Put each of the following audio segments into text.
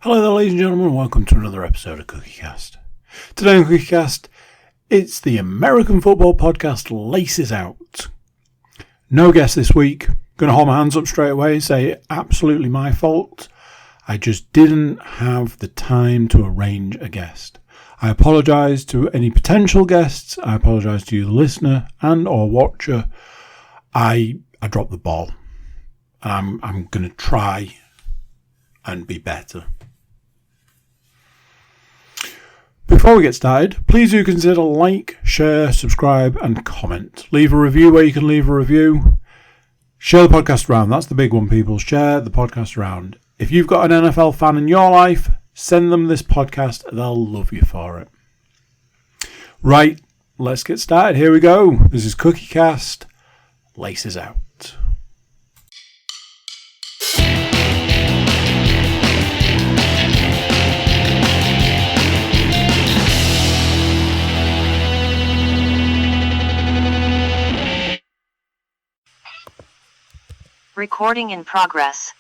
Hello there, ladies and gentlemen, and welcome to another episode of CookieCast. Today on CookieCast, it's the American football podcast Laces Out. No guest this week. Going to hold my hands up straight away and say absolutely my fault. I just didn't have the time to arrange a guest. I apologise to any potential guests. I apologise to you, the listener and or watcher. I dropped the ball. I'm going to try and be better. Before we get started, please do consider like, share, subscribe and comment. Leave a review where you can leave a review. Share the podcast around. That's the big one, people. Share the podcast around. If you've got an NFL fan in your life, send them this podcast. They'll love you for it. Right, let's get started. Here we go. This is CookieCast. Laces Out. Recording in progress.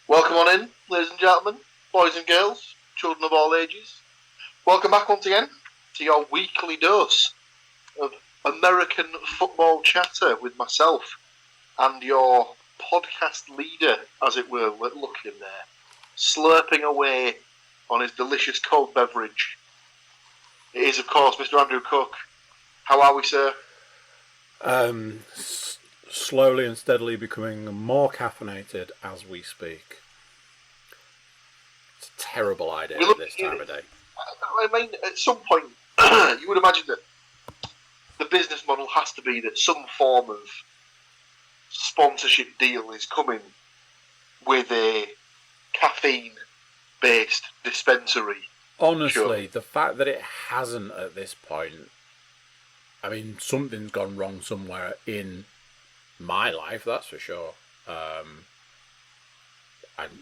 Welcome on in, ladies and gentlemen, boys and girls, children of all ages. Welcome back once again to your weekly dose of American football chatter with myself and your podcast leader, as it were. Look at him there, slurping away on his delicious cold beverage. It is, of course, Mr. Andrew Cook. How are we, sir? Slowly and steadily becoming more caffeinated as we speak. It's a terrible idea at this time of day. I mean, at some point, you would imagine that the business model has to be that some form of sponsorship deal is coming with a caffeine-based dispensary. Honestly, the fact that it hasn't at this point, I mean, something's gone wrong somewhere in my life, that's for sure. I have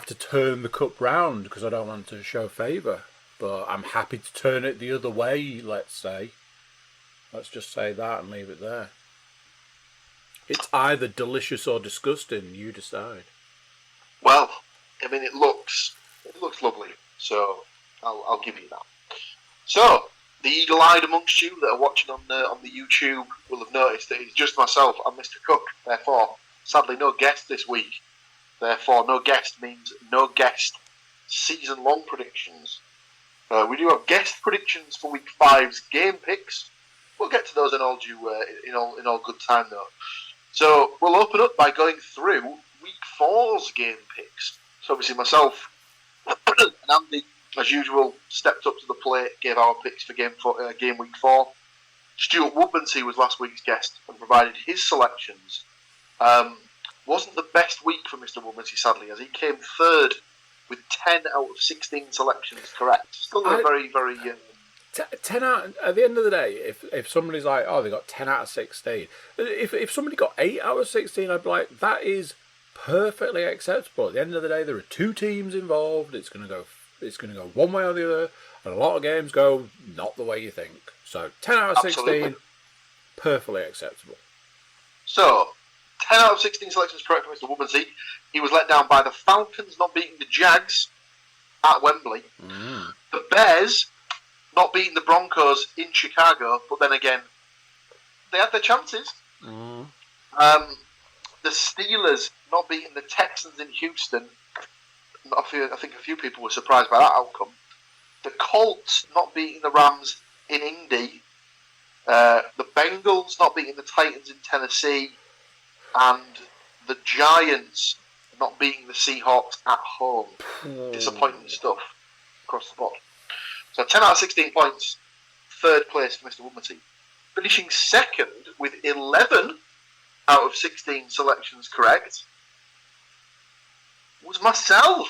to turn the cup round because I don't want to show favour, but I'm happy to turn it the other way. Let's just say that and leave it there. It's either delicious or disgusting. You decide. Well, I mean, it looks lovely, so I'll give you that. So, the eagle-eyed amongst you that are watching on the YouTube will have noticed that it's just myself and Mr. Cook. Therefore, sadly, no guest this week. Therefore, no guest means no guest season-long predictions. We do have guest predictions for Week 5's game picks. We'll get to those in all good time, though. So, we'll open up by going through Week 4's game picks. So, obviously, myself and Andy, as usual, stepped up to the plate, gave our picks for game week 4. Stuart Woodmansey was last week's guest and provided his selections. Wasn't the best week for Mr. Woodmansey, sadly, as he came third with 10 out of 16 selections correct. Still a very, very... 10 out, at the end of the day, if somebody's like, oh, they got 10 out of 16. If somebody got 8 out of 16, I'd be like, that is perfectly acceptable. At the end of the day, there are two teams involved. It's going to go one way or the other, and a lot of games go not the way you think. So 10 out of 16, absolutely. Perfectly acceptable. So, 10 out of 16 selections correct for Mr. Woodmansey. He was let down by the Falcons not beating the Jags at Wembley. The Bears not beating the Broncos in Chicago, but then again, they had their chances. The Steelers not beating the Texans in Houston. I think a few people were surprised by that outcome. The Colts not beating the Rams in Indy. The Bengals not beating the Titans in Tennessee. And the Giants not beating the Seahawks at home. Disappointing stuff across the board. So 10 out of 16 points. Third place for Mr. Woodmansey. Finishing second with 11 out of 16 selections correct was myself.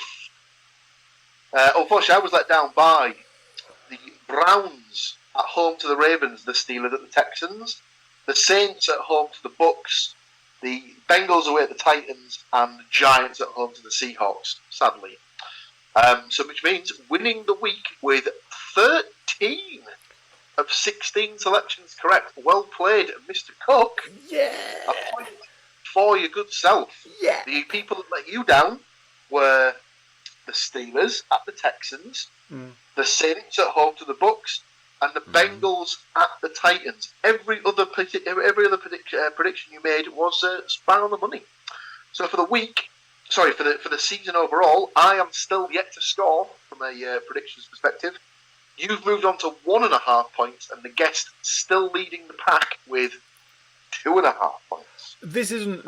Unfortunately, I was let down by the Browns at home to the Ravens, the Steelers at the Texans, the Saints at home to the Bucks, the Bengals away at the Titans, and the Giants at home to the Seahawks, sadly. Which means winning the week with 13 of 16 selections correct. Well played, Mr. Cook. Yeah. A point for your good self. Yeah. The people that let you down were the Steelers at the Texans, the Saints at home to the Bucks, and the Bengals at the Titans. Every other prediction you made was spot on the money. So for the season overall, I am still yet to score from a predictions perspective. You've moved on to 1.5 points, and the guest still leading the pack with 2.5 points. This isn't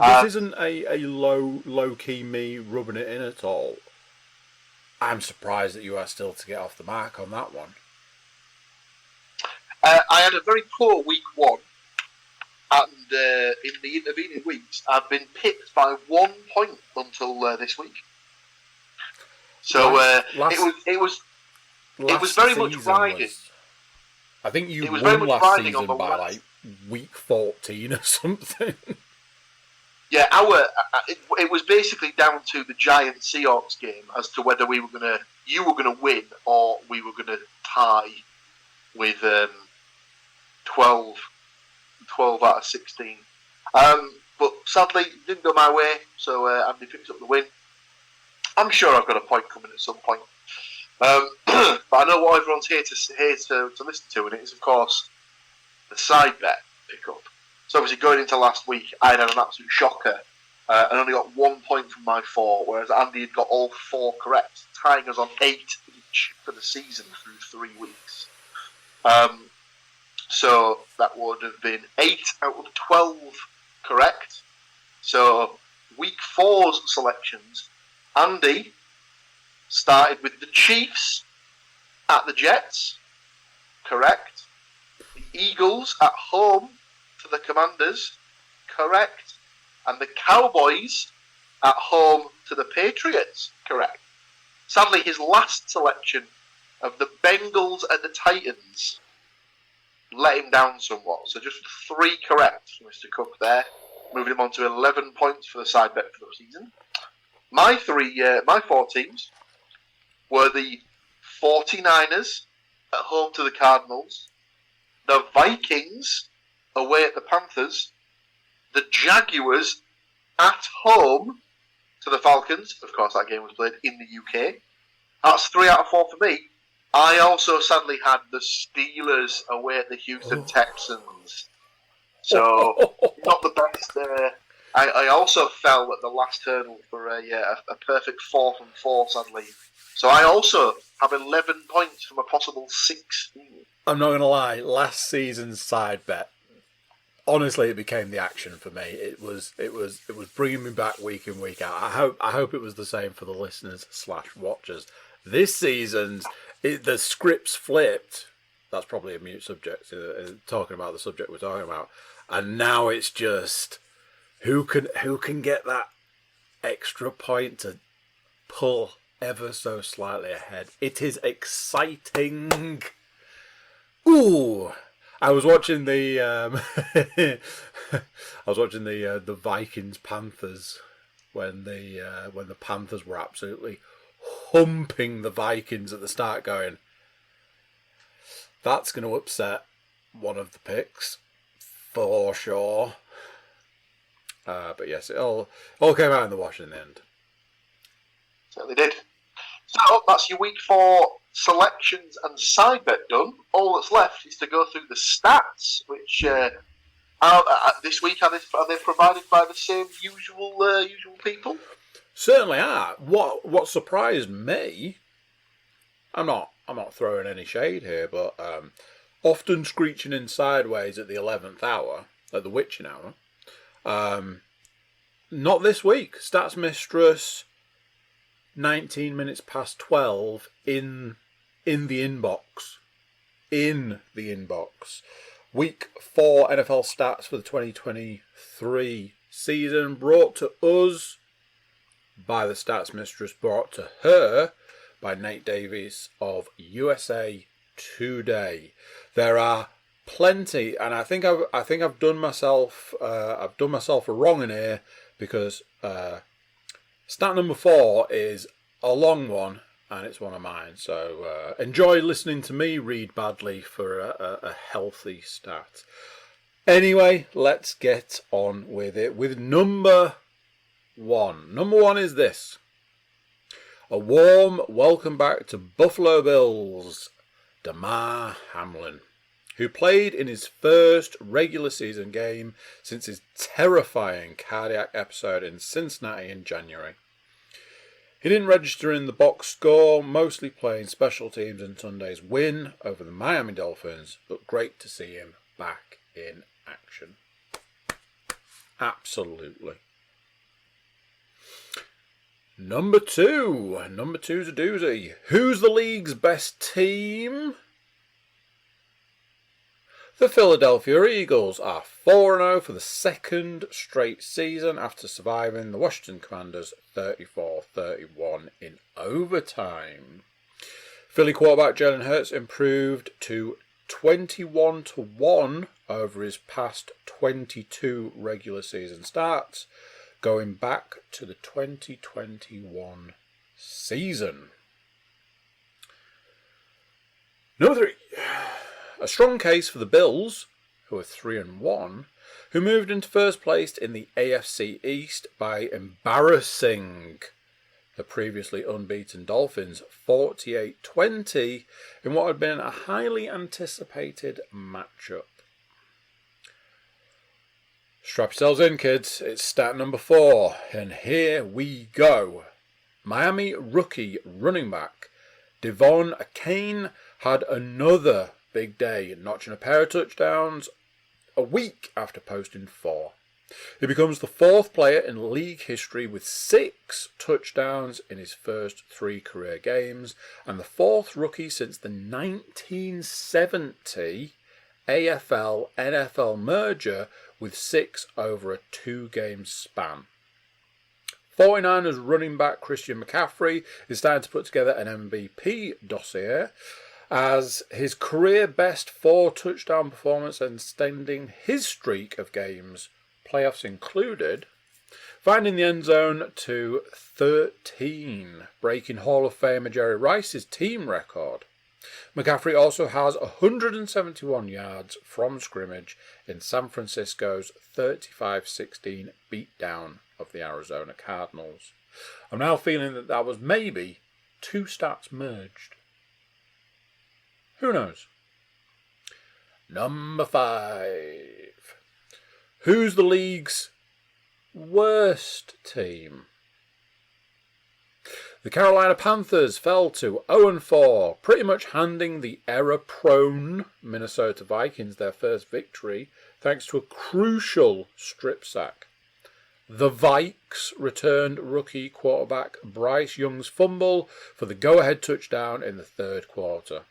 a low key me rubbing it in at all. I'm surprised that you are still to get off the mark on that one. I had a very poor week 1, and in the intervening weeks, I've been pipped by 1 point until this week. So it was very much riding. I think you it was won very much last riding season on the by last, like week 14 or something. Yeah, it was basically down to the Giants Seahawks game as to whether you were gonna win or we were gonna tie with 12 out of 16. But sadly, it didn't go my way, so Andy picked up the win. I'm sure I've got a point coming at some point. But I know what everyone's here to listen to, and it is, of course, the side bet pickup. So obviously going into last week, I had an absolute shocker and only got 1 point from my 4, whereas Andy had got all 4 correct, tying us on 8 each for the season through 3 weeks. So that would have been 8 out of 12 correct. So week 4's selections, Andy started with the Chiefs at the Jets, correct. The Eagles at home to the Commanders, correct. And the Cowboys at home to the Patriots, correct. Sadly, his last selection of the Bengals at the Titans let him down somewhat. So just 3 correct for Mr. Cook there, moving him on to 11 points for the side bet for the season. My 4 teams were the 49ers at home to the Cardinals, the Vikings away at the Panthers, the Jaguars at home to the Falcons. Of course, that game was played in the UK. That's 3 out of 4 for me. I also sadly had the Steelers away at the Houston Texans. So, not the best there. I also fell at the last hurdle for a perfect 4 from 4, sadly. So I also have 11 points from a possible 16. I'm not going to lie, last season's side bet, honestly, it became the action for me. It was bringing me back week in, week out. I hope it was the same for the listeners / watchers. This season's, the scripts flipped. That's probably a mute subject, talking about the subject we're talking about. And now it's just, who can get that extra point to pull ever so slightly ahead. It is exciting. Ooh, I was watching the the Vikings Panthers when the Panthers were absolutely humping the Vikings at the start, going, that's going to upset one of the picks for sure. But yes, it all came out in the wash in the end. Certainly did. So that's your week 4 selections and side bet done. All that's left is to go through the stats, which this week are they provided by the same usual people? Certainly are. What surprised me, I'm not throwing any shade here, but often screeching in sideways at the 11th hour, at the witching hour. Not this week. Stats Mistress, 19 minutes past 12 in the inbox. In the inbox. Week 4 NFL stats for the 2023 season, brought to us by the Stats Mistress, brought to her by Nate Davies of USA Today. There are plenty, and I think I've done myself wrong in here, because stat number 4 is a long one, and it's one of mine. So enjoy listening to me read badly for a healthy stat. Anyway, let's get on with it with number one. Number one is this. A warm welcome back to Buffalo Bills, Damar Hamlin, who played in his first regular season game since his terrifying cardiac episode in Cincinnati in January. He didn't register in the box score, mostly playing special teams in Sunday's win over the Miami Dolphins, but great to see him back in action. Absolutely. Number two. Number two's a doozy. Who's the league's best team? The Philadelphia Eagles are 4-0 for the second straight season after surviving the Washington Commanders 34-31 in overtime. Philly quarterback Jalen Hurts improved to 21-1 over his past 22 regular season starts, going back to the 2021 season. Number three. A strong case for the Bills, who are 3-1, who moved into first place in the AFC East by embarrassing the previously unbeaten Dolphins 48-20 in what had been a highly anticipated matchup. Strap yourselves in, kids. It's stat number 4, and here we go. Miami rookie running back Devon Achane had another big day, notching a pair of touchdowns a week after posting 4. He becomes the 4th player in league history with 6 touchdowns in his first 3 career games, and the 4th rookie since the 1970 AFL-NFL merger with 6 over a 2-game span. 49ers running back Christian McCaffrey is starting to put together an MVP dossier as his career best 4 touchdown performance extending his streak of games, playoffs included, finding the end zone to 13, breaking Hall of Famer Jerry Rice's team record. McCaffrey also has 171 yards from scrimmage in San Francisco's 35-16 beatdown of the Arizona Cardinals. I'm now feeling that was maybe 2 stats merged. Who knows? Number 5. Who's the league's worst team? The Carolina Panthers fell to 0-4, pretty much handing the error-prone Minnesota Vikings their first victory thanks to a crucial strip sack. The Vikes returned rookie quarterback Bryce Young's fumble for the go-ahead touchdown in the 3rd quarter.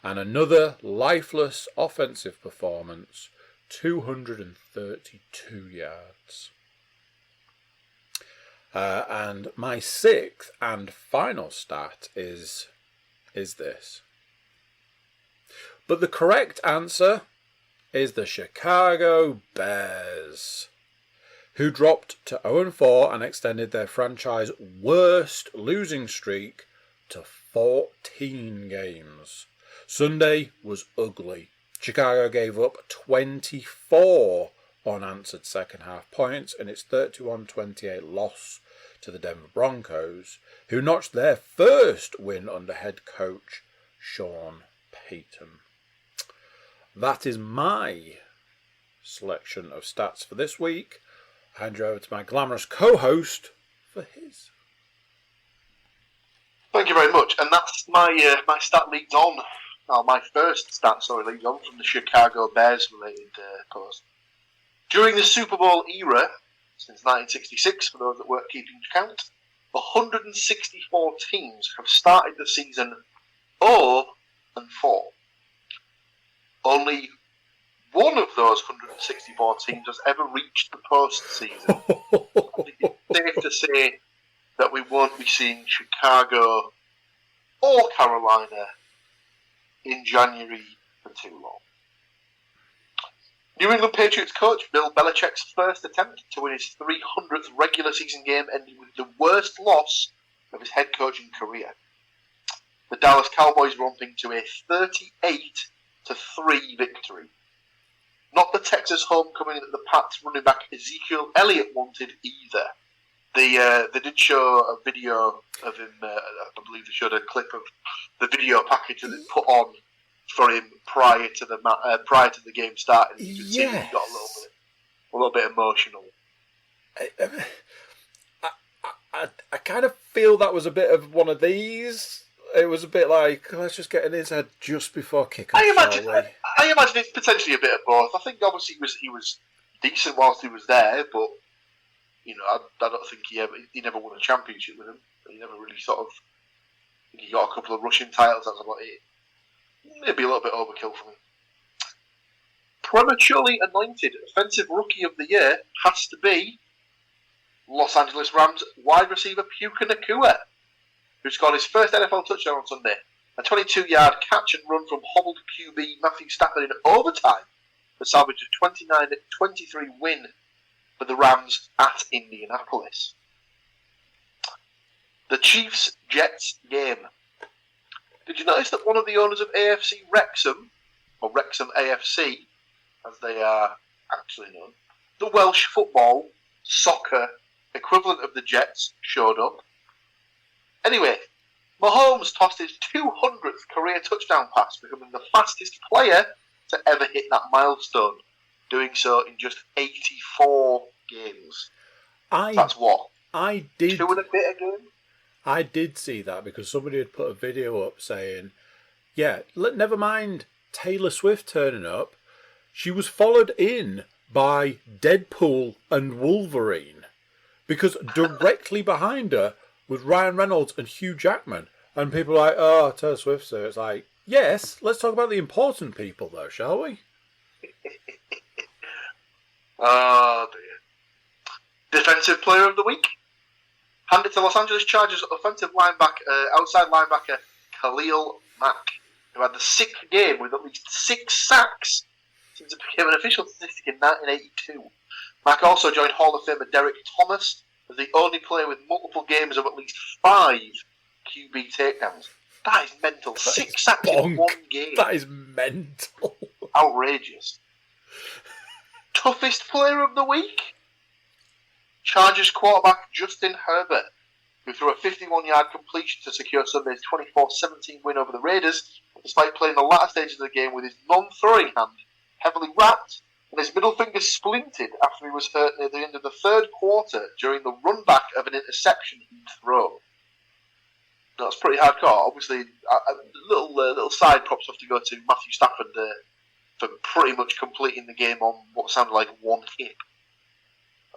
And another lifeless offensive performance, 232 yards. And my 6th and final stat is this. But the correct answer is the Chicago Bears, who dropped to 0-4 and extended their franchise worst losing streak to 14 games. Sunday was ugly. Chicago gave up 24 unanswered second half points in its 31-28 loss to the Denver Broncos, who notched their first win under head coach Sean Payton. That is my selection of stats for this week. I hand you over to my glamorous co-host for his. Thank you very much. And that's my stat leads on. My first stat leads on from the Chicago Bears related post. During the Super Bowl era, since 1966, for those that weren't keeping count, 164 teams have started the season 0-4. Only one of those 164 teams has ever reached the postseason. I think it's safe to say that we won't be seeing Chicago or Carolina in January for too long. New England Patriots coach Bill Belichick's first attempt to win his 300th regular season game ended with the worst loss of his head coaching career. The Dallas Cowboys romping to a 38-3 victory. Not the Texas homecoming that the Pats running back Ezekiel Elliott wanted either. They did show a video of him. I believe they showed a clip of the video package that they put on for him prior to the game starting. You could see he got a little bit emotional. I kind of feel that was a bit of one of these. It was a bit like, let's just get in his head just before kickoff. I imagine it's potentially a bit of both. I think obviously he was decent whilst he was there, but I don't think he never won a championship with him. He never really he got a couple of rushing titles. That's about it. Maybe a little bit overkill for me. Prematurely anointed Offensive Rookie of the Year has to be Los Angeles Rams wide receiver Puka Nacua, who scored his first NFL touchdown on Sunday. A 22-yard catch and run from hobbled QB Matthew Stafford in overtime to salvage a 29-23 win for the Rams at Indianapolis. The Chiefs-Jets game. Did you notice that one of the owners of AFC Wrexham, or Wrexham AFC, as they are actually known, the Welsh football, soccer equivalent of the Jets, showed up? Anyway, Mahomes tossed his 200th career touchdown pass, becoming the fastest player to ever hit that milestone, doing so in just 84 games. That's what? I did 2 and a bit a game? I did see that because somebody had put a video up saying, never mind Taylor Swift turning up, she was followed in by Deadpool and Wolverine, because directly behind her was Ryan Reynolds and Hugh Jackman. And people are like, oh, Taylor Swift, so it's like, yes, let's talk about the important people, though, shall we? Oh, dear. Defensive Player of the Week. Handed to Los Angeles Chargers outside linebacker Khalil Mack, who had the 6th game with at least 6 sacks since it became an official statistic in 1982. Mack also joined Hall of Famer Derek Thomas as the only player with multiple games of at least 5 QB takedowns. That is mental. 6 sacks in one game. That is mental. Outrageous. Toughest Player of the Week? Chargers quarterback Justin Herbert, who threw a 51-yard completion to secure Sunday's 24-17 win over the Raiders, despite playing the latter stages of the game with his non-throwing hand heavily wrapped and his middle finger splintered after he was hurt near the end of the 3rd quarter during the run back of an interception he'd thrown. That's pretty hardcore. Obviously, little side props have to go to Matthew Stafford for pretty much completing the game on what sounded like one hit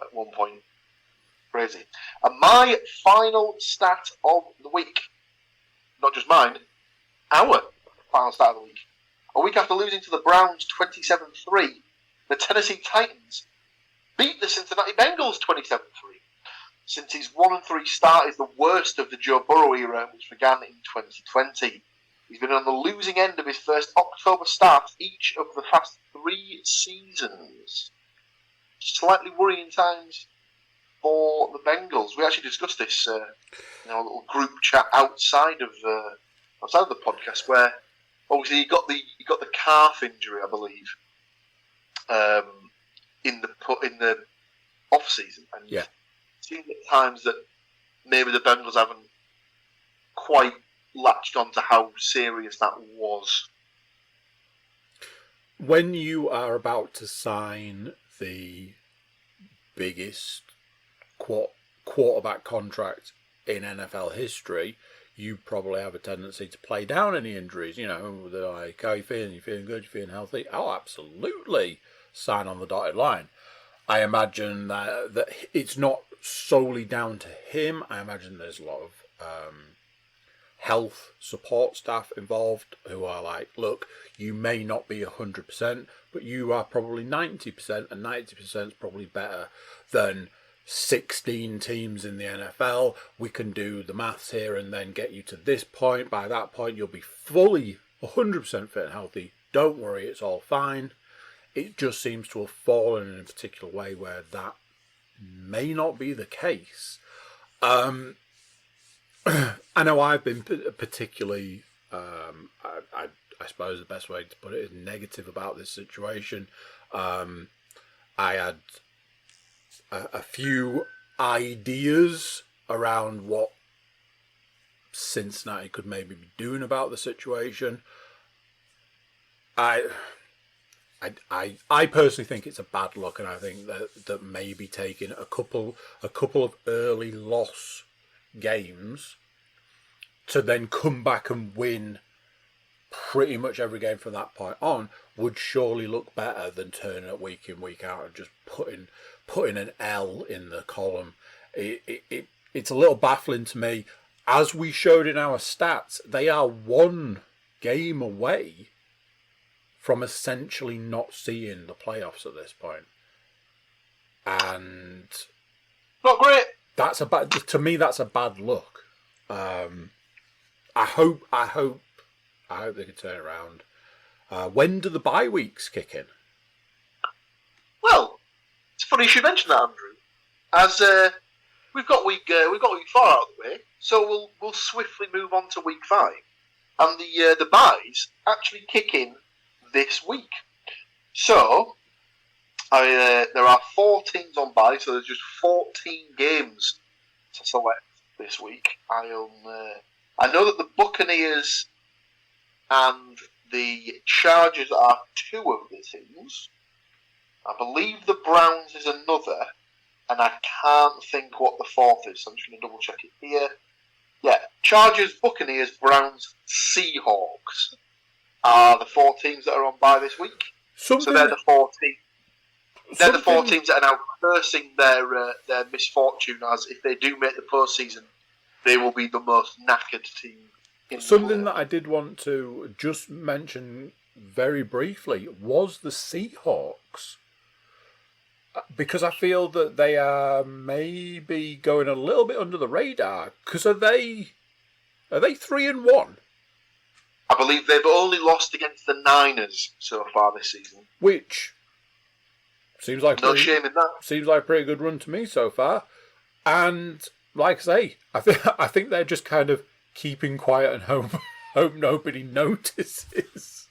at one point. Crazy. And my final stat of the week, not just mine, our final stat of the week. A week after losing to the Browns 27-3, the Tennessee Titans beat the Cincinnati Bengals 27-3. Since his 1-3 start is the worst of the Joe Burrow era, which began in 2020. He's been on the losing end of his first October start each of the past 3 seasons. Slightly worrying times for the Bengals. We actually discussed this in a little group chat outside of the podcast, where obviously he got the calf injury, I believe, in the off season, and it seemed at times that maybe the Bengals haven't quite latched on to how serious that was. When you are about to sign the biggest quarterback contract in NFL history, you probably have a tendency to play down any injuries. They're like, how are you feeling? You feeling good? You feeling healthy? Oh, absolutely. Sign on the dotted line. I imagine that it's not solely down to him. I imagine there's a lot of health support staff involved who are like, look, you may not be 100%, but you are probably 90%, and 90% is probably better than 16 teams in the NFL. We can do the maths here and then get you to this point. By that point, you'll be fully 100% fit and healthy. Don't worry, it's all fine. It just seems to have fallen in a particular way where that may not be the case. I know I've been particularly, I suppose the best way to put it is negative about this situation. I had a few ideas around what Cincinnati could maybe be doing about the situation. I personally think it's a bad look, and I think that maybe taking a couple of early loss games to then come back and win pretty much every game from that point on would surely look better than turning it week in, week out and just putting an L in the column. It's a little baffling to me. As we showed in our stats, they are one game away from essentially not seeing the playoffs at this point. And not great. To me, that's a bad look. I hope they can turn it around. When do the bye weeks kick in? Well, it's funny you should mention that, Andrew. As we've got week 4 out of the way, so we'll swiftly move on to week 5, and the byes actually kick in this week. So there are 4 teams on bye, so there's just 14 games to select this week. I know that the Buccaneers and the Chargers are 2 of the teams. I believe the Browns is another, and I can't think what the 4th is, so I'm just going to double check it here. Yeah, Chargers, Buccaneers, Browns, Seahawks are the 4 teams that are on bye this week. So they're the 4 teams. They're the 4 teams that are now cursing their misfortune, as if they do make the postseason, they will be the most knackered team. Something that I did want to just mention very briefly was the Seahawks, because I feel that they are maybe going a little bit under the radar. Because are they 3-1? I believe they've only lost against the Niners so far this season, which seems like no shame in that. Seems like a pretty good run to me so far. And like I say, I think they're just kind of keeping quiet and hope nobody notices.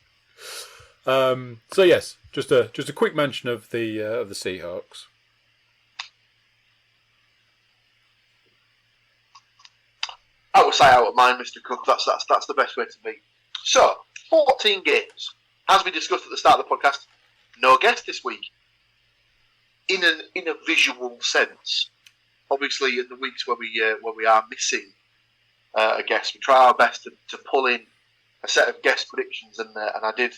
So yes, just a quick mention of the Seahawks. Out of sight, out of mind, Mr. Cook. That's the best way to be. So, 14 games. As we discussed at the start of the podcast, no guest this week. In a visual sense, obviously, in the weeks where we are missing a guest, we try our best to pull in a set of guest predictions, and I did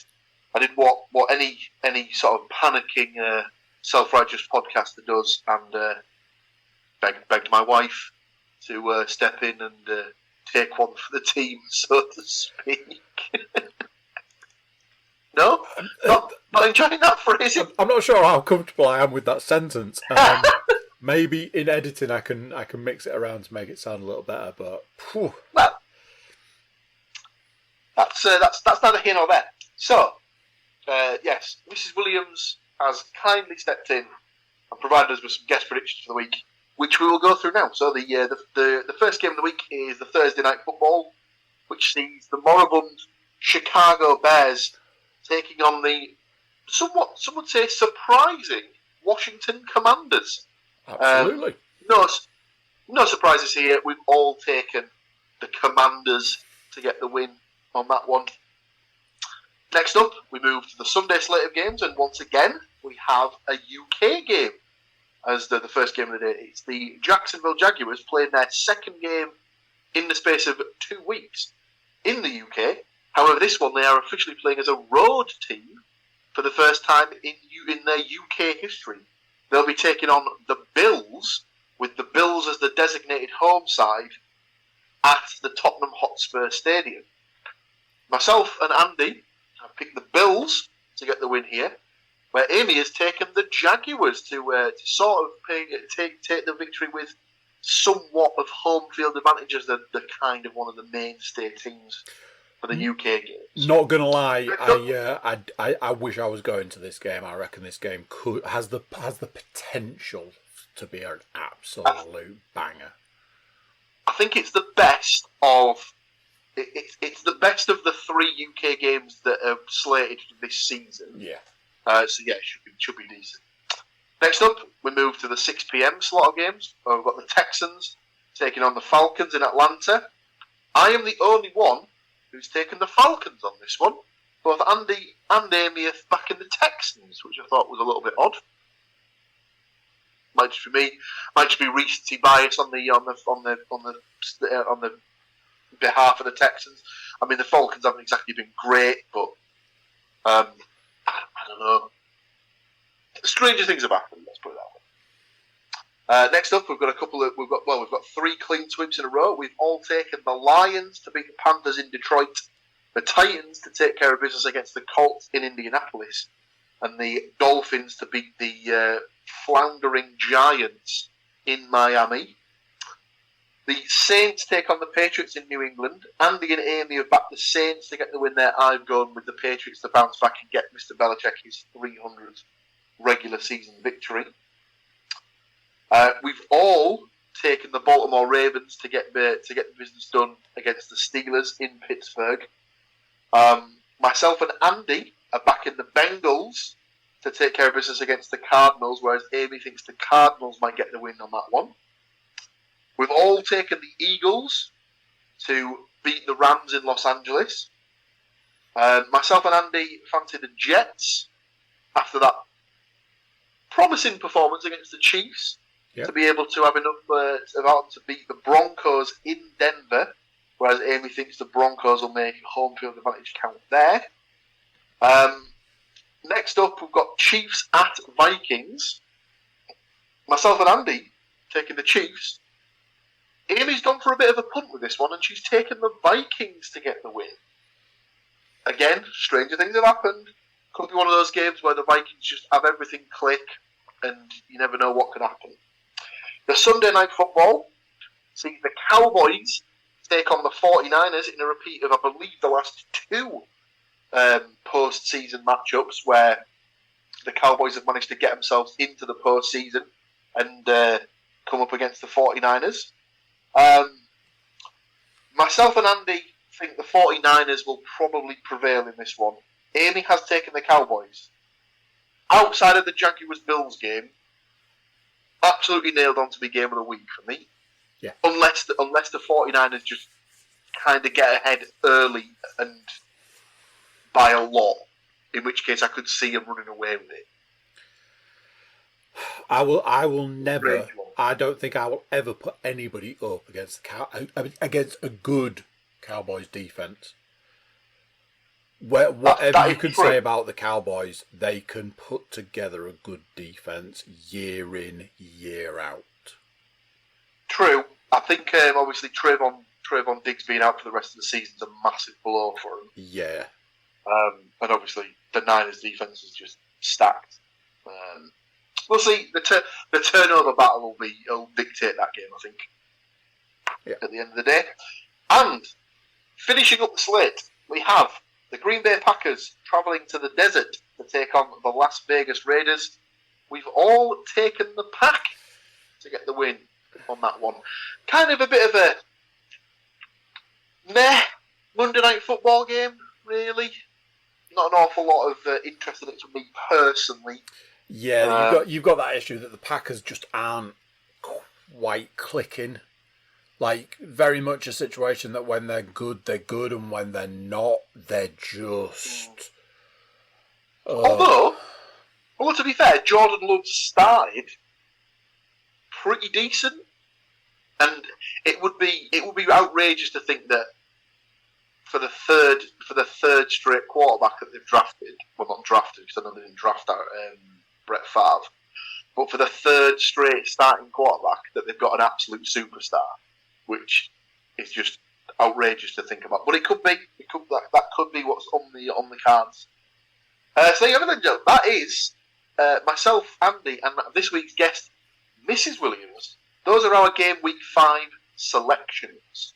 what any sort of panicking self-righteous podcaster does, and begged my wife to step in and take one for the team, so to speak. No? Not enjoying that phrasing? I'm not sure how comfortable I am with that sentence. Maybe in editing I can mix it around to make it sound a little better, but whew. Well, that's neither here nor there. So, yes, Mrs. Williams has kindly stepped in and provided us with some guest predictions for the week, which we will go through now. So the first game of the week is the Thursday night football, which sees the moribund Chicago Bears taking on the somewhat, some would say, surprising Washington Commanders. Absolutely. No surprises here. We've all taken the Commanders to get the win on that one. Next up, we move to the Sunday slate of games, and once again, we have a UK game as the first game of the day. It's the Jacksonville Jaguars playing their second game in the space of 2 weeks in the UK. However, this one they are officially playing as a road team for the first time in their UK history. They'll be taking on the Bills, with the Bills as the designated home side at the Tottenham Hotspur Stadium. Myself and Andy have picked the Bills to get the win here, where Amy has taken the Jaguars to sort of take the victory with somewhat of home field advantage as the kind of one of the mainstay teams for the UK games. Not gonna lie, I wish I was going to this game. I reckon this game has the potential to be an absolute banger. I think it's the best of it's the best of the 3 UK games that are slated for this season. Yeah. So yeah, it should be decent. Next up, we move to the 6 p.m. slot of games. We've got the Texans taking on the Falcons in Atlanta. I am the only one who's taken the Falcons on this one. Both Andy and Amy are backing the Texans, which I thought was a little bit odd. Might just be me. Might just be recency bias on the behalf of the Texans. I mean, the Falcons haven't exactly been great, but I don't know. Stranger things have happened. Let's put it that way. Next up, we've got 3 clean sweeps in a row. We've all taken the Lions to beat the Panthers in Detroit, the Titans to take care of business against the Colts in Indianapolis, and the Dolphins to beat the floundering Giants in Miami. The Saints take on the Patriots in New England. Andy and Amy have backed the Saints to get the win there. I've gone with the Patriots to bounce back and get Mr. Belichick his 300th regular season victory. We've all taken the Baltimore Ravens to get the business done against the Steelers in Pittsburgh. Myself and Andy are backing the Bengals to take care of business against the Cardinals, whereas Amy thinks the Cardinals might get the win on that one. We've all taken the Eagles to beat the Rams in Los Angeles. Myself and Andy fancy the Jets after that promising performance against the Chiefs to be able to have enough to beat the Broncos in Denver, whereas Amy thinks the Broncos will make home field advantage count there. Next up, we've got Chiefs at Vikings. Myself and Andy taking the Chiefs. Amy's gone for a bit of a punt with this one, and she's taken the Vikings to get the win. Again, stranger things have happened. Could be one of those games where the Vikings just have everything click, and you never know what could happen. The Sunday Night Football sees the Cowboys take on the 49ers in a repeat of, I believe, the last 2 post-season matchups where the Cowboys have managed to get themselves into the post-season and come up against the 49ers. Myself and Andy think the 49ers will probably prevail in this one. Amy has taken the Cowboys. Outside of the Jaguars-Bills game, absolutely nailed on to be game of the week for me. Yeah. Unless the 49ers just kind of get ahead early and by a lot, in which case I could see them running away with it. I will never. I don't think I will ever put anybody up against against a good Cowboys defense. Whatever you could say about the Cowboys, they can put together a good defense year in, year out. True. I think obviously Trayvon Diggs being out for the rest of the season is a massive blow for him. Yeah. And obviously the Niners defense is just stacked. We'll see. The turnover battle will dictate that game, I think. Yeah. At the end of the day. And finishing up the slate, we have the Green Bay Packers travelling to the desert to take on the Las Vegas Raiders. We've all taken the Pack to get the win on that one. Kind of a bit of a meh Monday Night Football game, really. Not an awful lot of interest in it for me personally. Yeah, you've got that issue that the Packers just aren't quite clicking. Like, very much a situation that when they're good, and when they're not, they're just... Although, to be fair, Jordan Love started pretty decent, and it would be outrageous to think that for the third straight quarterback that they've drafted, well, not drafted because I know they didn't draft out Brett Favre, but for the third straight starting quarterback that they've got an absolute superstar, which is just outrageous to think about. But it could be. That could be what's on the cards. So yeah, that is myself, Andy, and this week's guest, Mrs. Williams. Those are our game week 5 selections.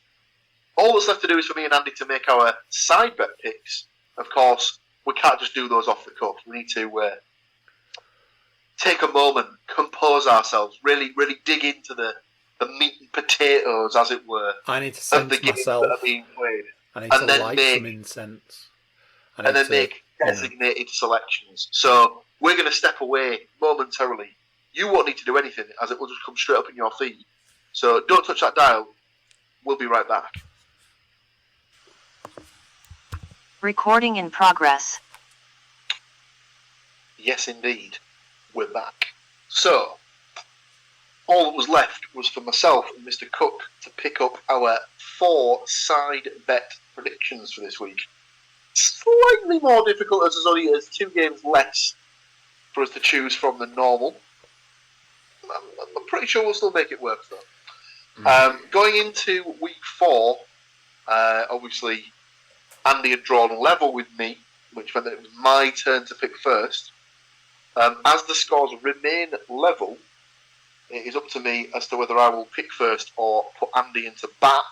All that's left to do is for me and Andy to make our side bet picks. Of course, we can't just do those off the cuff. We need to take a moment, compose ourselves, really dig into the meat and potatoes, as it were. I need to sense the games myself. That are being played. I need to light some incense. Make designated selections. So we're going to step away momentarily. You won't need to do anything, as it will just come straight up in your feed. So don't touch that dial. We'll be right back. Recording in progress. Yes, indeed. We're back. So, all that was left was for myself and Mr. Cook to pick up our 4 side bet predictions for this week. Slightly more difficult as there's 2 games less for us to choose from than normal. I'm pretty sure we'll still make it work though. Going into week 4, obviously Andy had drawn level with me, which meant that it was my turn to pick first. As the scores remain level, it is up to me as to whether I will pick first or put Andy into bat.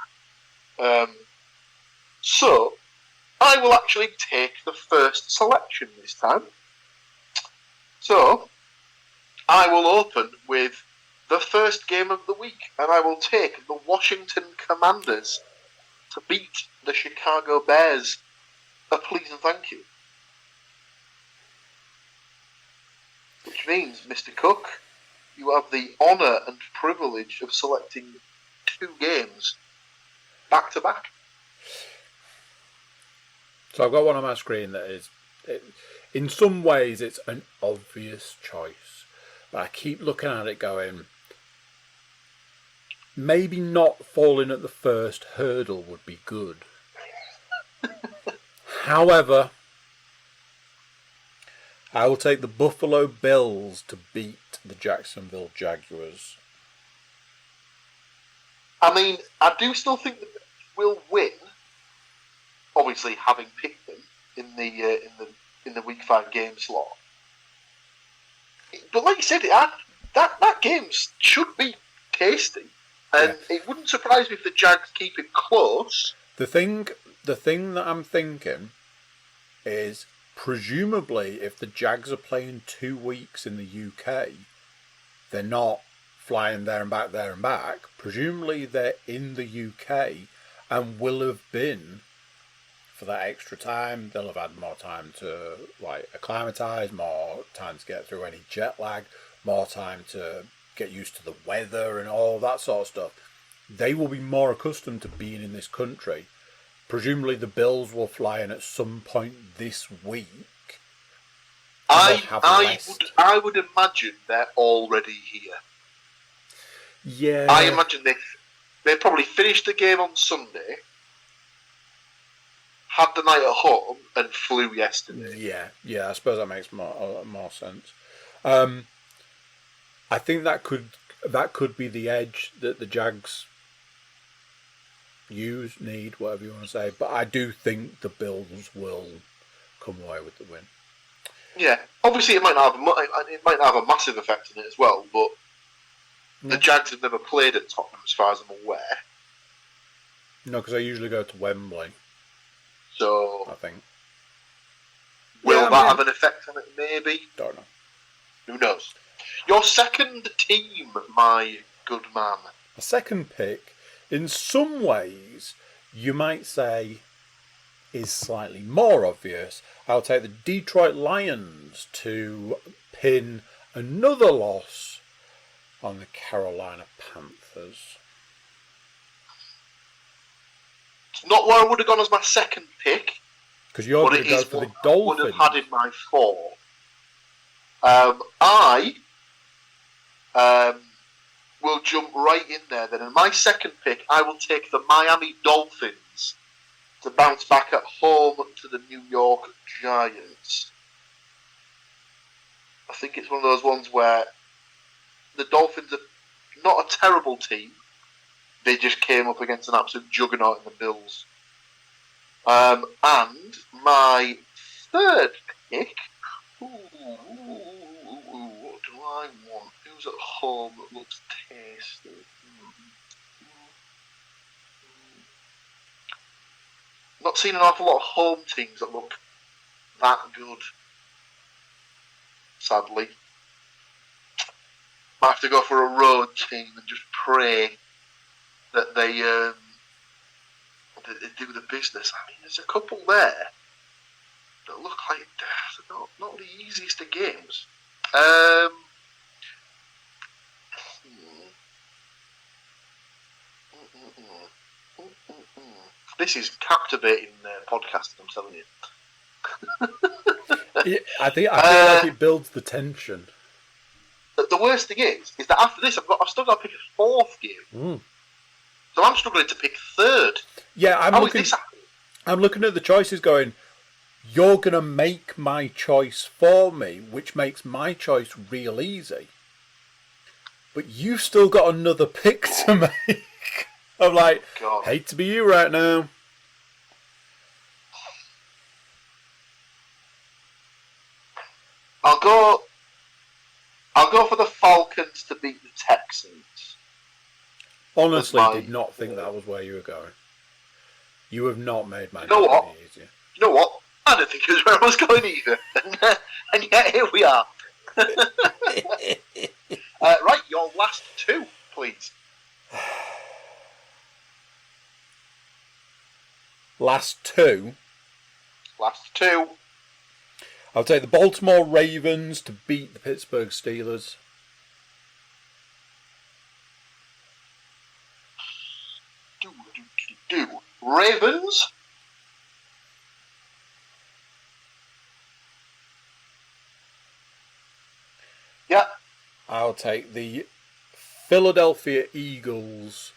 So, I will actually take the first selection this time. So, I will open with the first game of the week, and I will take the Washington Commanders to beat the Chicago Bears. A please and thank you. Which means, Mr. Cook, you have the honour and privilege of selecting 2 games back to back. So I've got one on my screen that is, in some ways, it's an obvious choice. But I keep looking at it going, maybe not falling at the first hurdle would be good. However, I will take the Buffalo Bills to beat the Jacksonville Jaguars. I mean, I do still think that we'll win. Obviously, having picked them in the week 5 game slot. But like you said, that game should be tasty, and it wouldn't surprise me if the Jags keep it close. The thing that I'm thinking is, presumably, if the Jags are playing 2 weeks in the UK, they're not flying there and back. Presumably, they're in the UK and will have been for that extra time. They'll have had more time to acclimatise, more time to get through any jet lag, more time to get used to the weather and all that sort of stuff. They will be more accustomed to being in this country. Presumably the Bills will fly in at some point this week. I would imagine they're already here. Yeah. I imagine they probably finished the game on Sunday, had the night at home, and flew yesterday. Yeah. I suppose that makes more sense. I think that could be the edge that the Jags need, whatever you want to say. But I do think the Bills will come away with the win. Yeah, obviously it might not have a massive effect on it as well. But the Jags have never played at Tottenham, as far as I'm aware. No, because I usually go to Wembley. So I think. Will that have an effect on it? Maybe. Don't know. Who knows? Your second team, my good man. A second pick, in some ways, you might say, is slightly more obvious. I'll take the Detroit Lions to pin another loss on the Carolina Panthers. It's not where I would have gone as my second pick. Because you're going to go for the Dolphins. I would have had in my 4. I will jump right in there then. In my second pick, I will take the Miami Dolphins to bounce back at home to the New York Giants. I think it's one of those ones where the Dolphins are not a terrible team. They just came up against an absolute juggernaut in the Bills. And my third pick... What do I want? Who's at home that looks tasty? Not seen an awful lot of home teams that look that good, sadly. Might have to go for a road team and just pray that they do the business. I mean, there's a couple there. that look like they're not the easiest of games. This is captivating podcasting, I'm telling you. I feel like it builds the tension. The worst thing is that after this, I've still got to pick a fourth game. So I'm struggling to pick third. Yeah, How is this happening? I'm looking at the choices going, you're going to make my choice for me, which makes my choice real easy. But you've still got another pick to make. I'm like, hate to be you right now. I'll go for the Falcons to beat the Texans. Honestly, did not think that was where you were going. You have not made my job any easier. You know what? I don't think it was where I was going either. And yet here we are. Right, your last two, please. Last two? Last two. I'll take the Baltimore Ravens to beat the Pittsburgh Steelers. Ravens. Yeah. I'll take the Philadelphia Eagles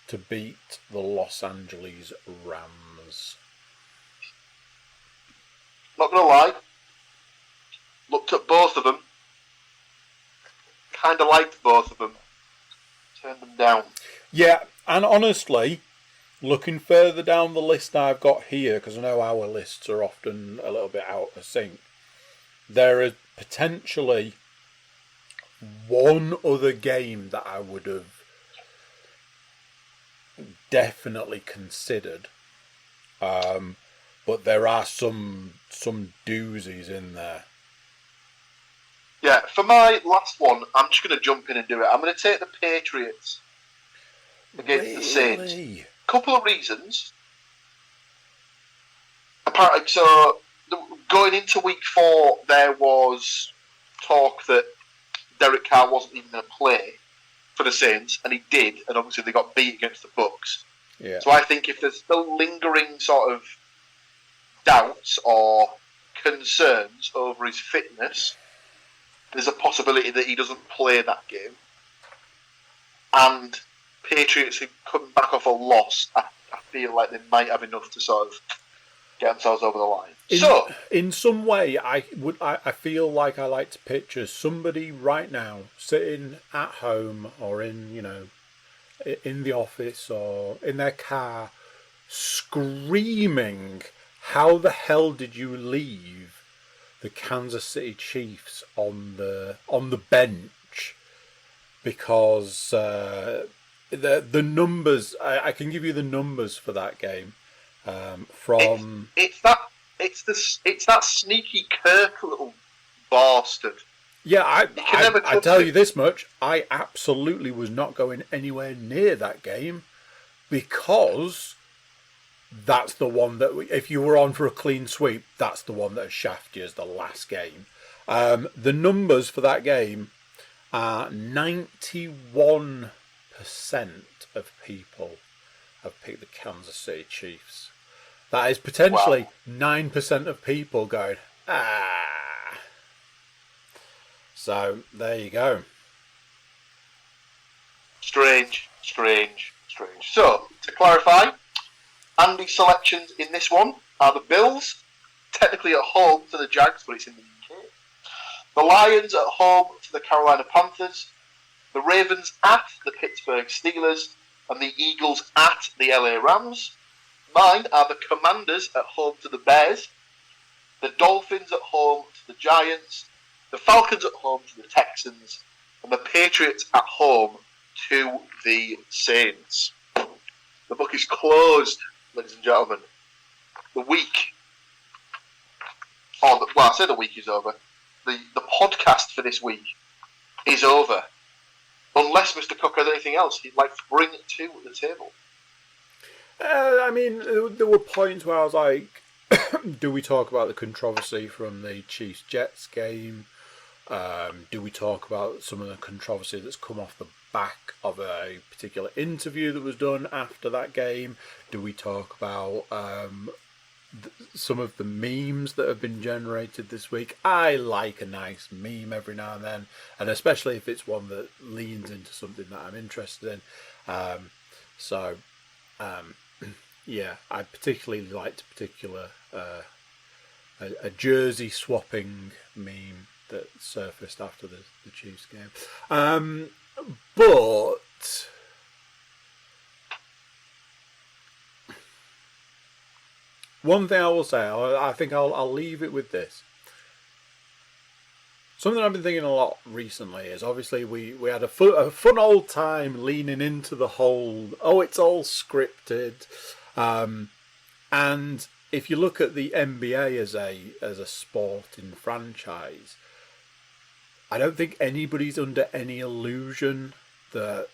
to beat the Los Angeles Rams. Not going to lie. Looked at both of them. Kind of liked both of them. Turned them down. Yeah, and honestly, looking further down the list I've got here, because I know our lists are often a little bit out of sync, there is potentially one other game that I would have definitely considered. But there are some doozies in there. Yeah, for my last one, I'm just going to jump in and do it. I'm going to take the Patriots against the Saints. Couple of reasons. Apparently, so going into week 4, there was talk that Derek Carr wasn't even going to play for the Saints, and he did, and obviously they got beat against the Bucs. Yeah. So I think if there's still lingering sort of doubts or concerns over his fitness, there's a possibility that he doesn't play that game. And Patriots who coming back off a loss, I feel like they might have enough to sort of get themselves over the line. In some way, I feel like I like to picture somebody right now sitting at home or in the office or in their car, screaming, "How the hell did you leave the Kansas City Chiefs on the bench?" Because the numbers, I can give you the numbers for that game. It's that sneaky Kirk little bastard. Yeah, I tell you this much, I absolutely was not going anywhere near that game because that's the one that, if you were on for a clean sweep, that's the one that shafted you as the last game. The numbers for that game are 91% of people have picked the Kansas City Chiefs. That is potentially 9% of people going, ah. So, there you go. Strange. So, to clarify, Andy's selections in this one are the Bills, technically at home to the Jags, but it's in the UK. The Lions at home to the Carolina Panthers. The Ravens at the Pittsburgh Steelers. And the Eagles at the LA Rams. Mine are the Commanders at home to the Bears. The Dolphins at home to the Giants. The Falcons at home to the Texans. And the Patriots at home to the Saints. The book is closed, ladies and gentlemen. The week. I say the week is over. The podcast for this week is over. Unless Mr. Cook has anything else he'd like to bring to the table. I mean, there were points where I was like, do we talk about the controversy from the Chiefs-Jets game? Do we talk about some of the controversy that's come off the back of a particular interview that was done after that game? Do we talk about some of the memes that have been generated this week? I like a nice meme every now and then, and especially if it's one that leans into something that I'm interested in. Yeah, I particularly liked a jersey swapping meme that surfaced after the Chiefs game. But one thing I will say, I think I'll leave it with this. Something I've been thinking a lot recently is obviously we had a fun old time leaning into the whole, it's all scripted. And if you look at the NBA as a sporting franchise, I don't think anybody's under any illusion that,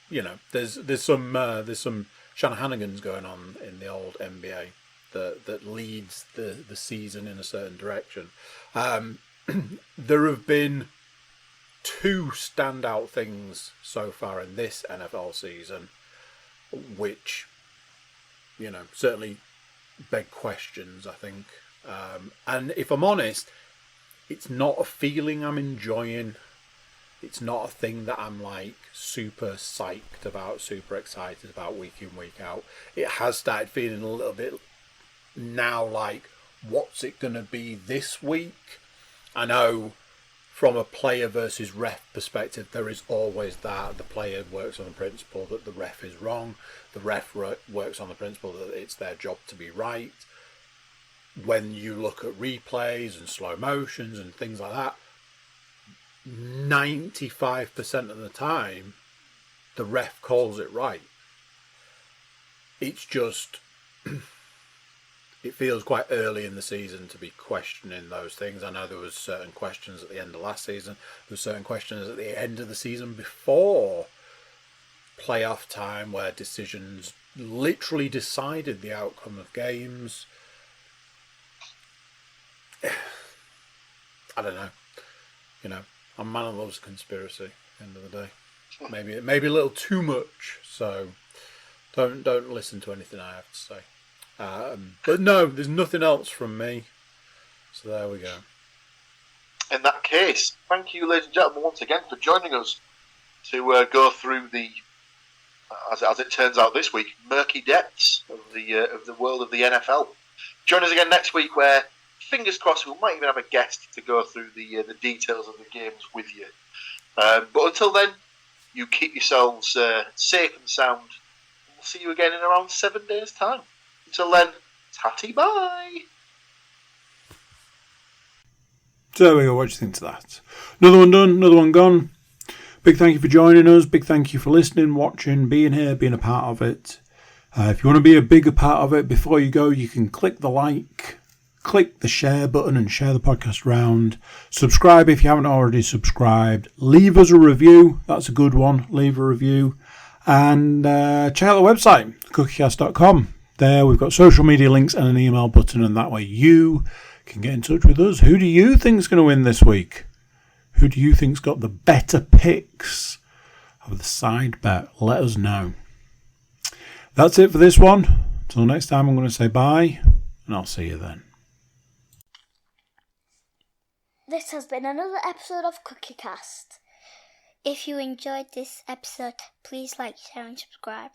you know, there's some shenanigans going on in the old NBA that leads the season in a certain direction. There have been two standout things so far in this NFL season, which, you know, certainly beg questions, I think. And if I'm honest, it's not a feeling I'm enjoying. It's not a thing that I'm like super psyched about, super excited about week in, week out. It has started feeling a little bit now like, what's it going to be this week? I know from a player versus ref perspective, there is always that. The player works on the principle that the ref is wrong. The ref works on the principle that it's their job to be right. When you look at replays and slow motions and things like that, 95% of the time, the ref calls it right. It's just, it feels quite early in the season to be questioning those things. I know there was certain questions at the end of last season. There were certain questions at the end of the season before playoff time where decisions literally decided the outcome of games. I don't know. You know, I'm a man who loves conspiracy at the end of the day. Maybe a little too much. So don't listen to anything I have to say. But no, there's nothing else from me. So there we go. In that case, thank you, ladies and gentlemen, once again for joining us to go through the, as it turns out this week, murky depths of the world of the NFL. Join us again next week, where fingers crossed we might even have a guest to go through the details of the games with you. But until then, you keep yourselves safe and sound. We'll see you again in around 7 days' time. Until then, tatty bye. So there we go. What do you think to that? Another one done, another one gone. Big thank you for joining us. Big thank you for listening, watching, being here, being a part of it. If you want to be a bigger part of it, before you go, you can click the like, click the share button and share the podcast around. Subscribe if you haven't already subscribed. Leave us a review. That's a good one. Leave a review. And check out the website, cookiecast.com. There we've got social media links and an email button, and that way you can get in touch with us. Who do you think's going to win this week? Who do you think's got the better picks of the side bet? Let us know. That's it for this one. Until next time, I'm going to say bye, and I'll see you then. This has been another episode of CookieCast. If you enjoyed this episode, please like, share and subscribe.